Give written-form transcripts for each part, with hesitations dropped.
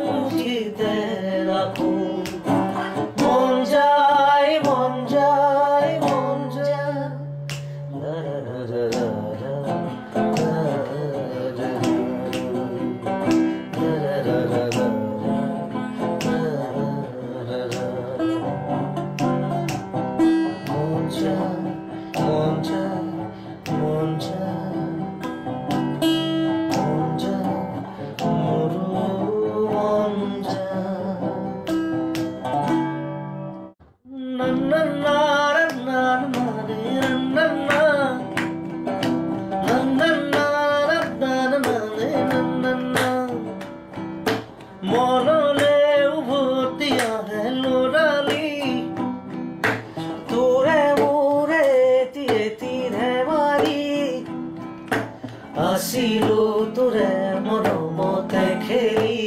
মুঠিতে ৰাখো মন যায় মন যায় মন যায় মনলে উভতি আহে লৰালি তোৰে মোৰে এটি ধেমালি আছিলো তোৰে মৰমতে খেলি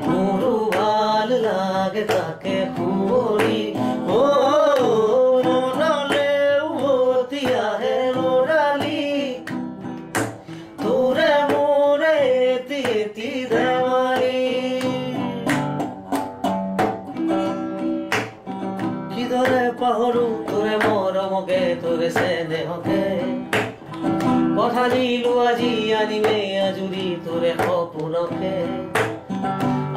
মোৰো ভাল লাগে তাকে শুৱৰি মনলে উভতি আহে লৰালি তোৰে মোৰে এটি ধেমালি কিদৰে পাহৰো তোৰে মৰমকে তোৰে চেনেহকে কথা দিলো আজি আনিমে আজুৰি তোৰে সপোনকে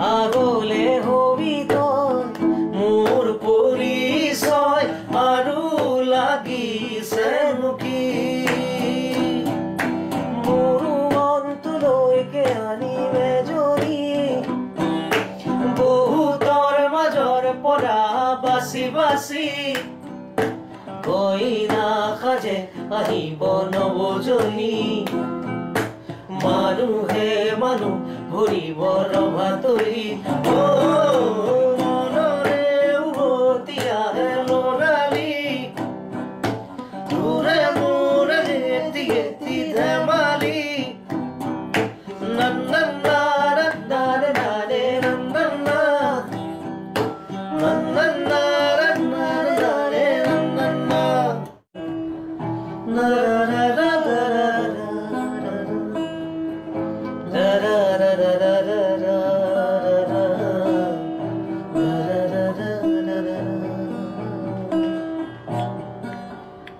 আগলে হবি তই মোৰ পৰিচয় আৰু লাগিছে কি মোৰ মনটোলৈকে আনিমে জৰি বহুতৰ মাজৰ পৰা বাছি বাছি কইনা সাজে আহিব নৱজনী মানুহে মানুহ ভৰিব ৰভাতৰি মনৰে উভতি আহে লৰালি তোৰে মোৰে এটি ধেমালি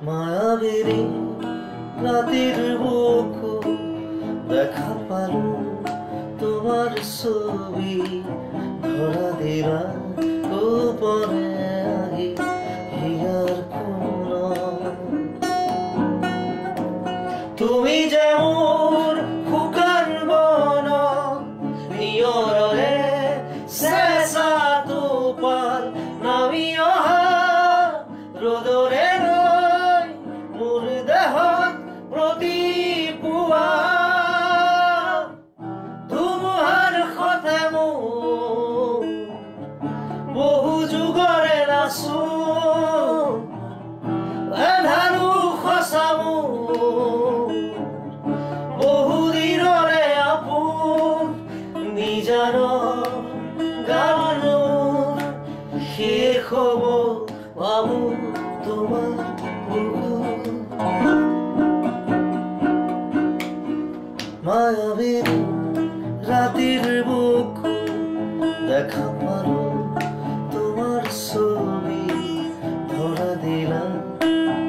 মায়াবিনী রাতের বুকু দেখা পালো তোমার ছবি ধরা দিলা গোপনে আহি হিয়ার কোন তুমি যে মোর শুকান বন নিয়ৰৰে চেঁচা টোপাল নামি অহা ৰ'দৰে মোৰ দেহত প্ৰতিপুৱা ধুমুহাৰ সতে মোৰ বহু যুগৰে নাচো এধাৰো সঁচা মোৰ বহু দিনৰে আপোন নিজাৰ গানৰ শেষ হ'ব ভাবো তোমাৰ মায়াবিনী ৰাতেৰ বুকু দেখা পালো তোমাৰ ছবি ধৰা দিলা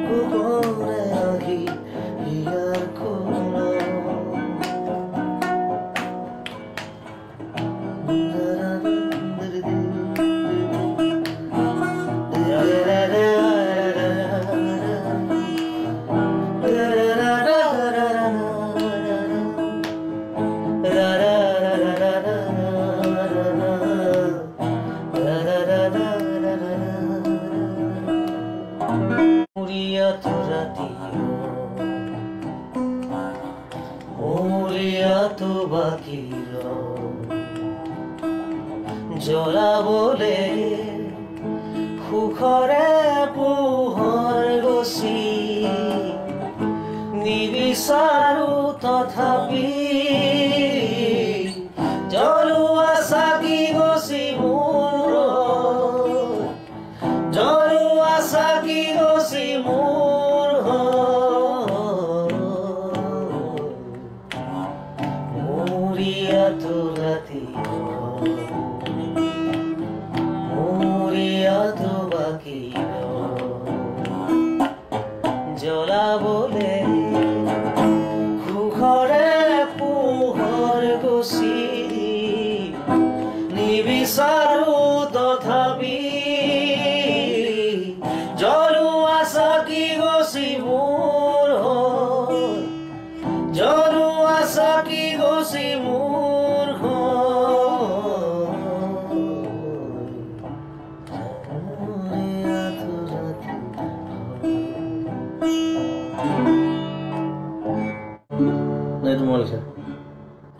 গোপনে আহি হিয়াৰ কোন জ্বলাবলে সুখৰে পোহৰ গছি নিবিচাৰো তথাপি জ্বলোৱা চাকি গছি মোৰ জ্বলোৱা চাকি গছি মোৰ মৰিয়াতো ৰাতি মৰিয়াতো বাকি জ্বলা বলে খুখৰে পোহৰ গছি নিবিচাৰো তথাপি জ্বলোৱা চাকি গছি মোৰ জ্বলোৱা চাকি গছি মোৰ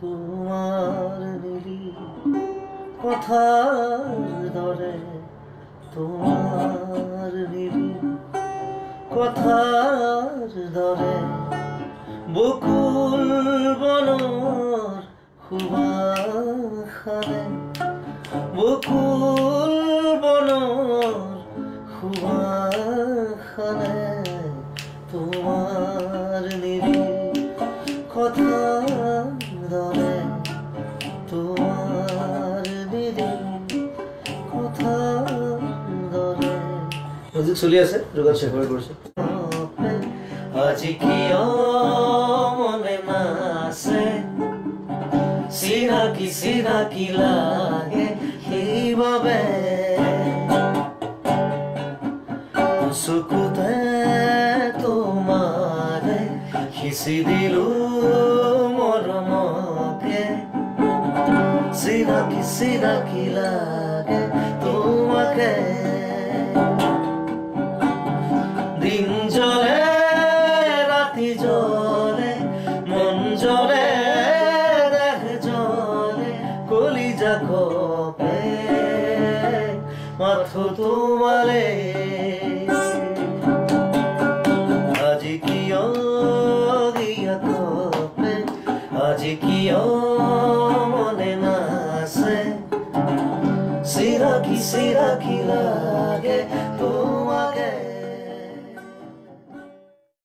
তোমাৰ নিৰি কথাৰ দৰে তোমাৰ নিৰি কথাৰ দৰে বকুল বনৰ সুবাসনে বকুল বনৰ সুবাসনে তোমাৰ নিৰি কথাৰ দৰে তোমাৰ নিৰি কথাৰ দৰে মিউজিক চলি আছে যোগাত শেখৰ কৰিছে আজি কিয় মনে নাচে চিনাকি লাগে সেইবাবে চকুতে তোমাৰে সিঁচি দিলো মৰমকে চিনাকি লাগে তোমাকে দিন জ্বলে ৰাতি জ্বলে মন জ্বলে দেহ জ্বলে কলিজা কপে মাথো তোমালে আজি কিয় গিয়া কপে আজি কিয় মনে নাচে চিনাকি লাগে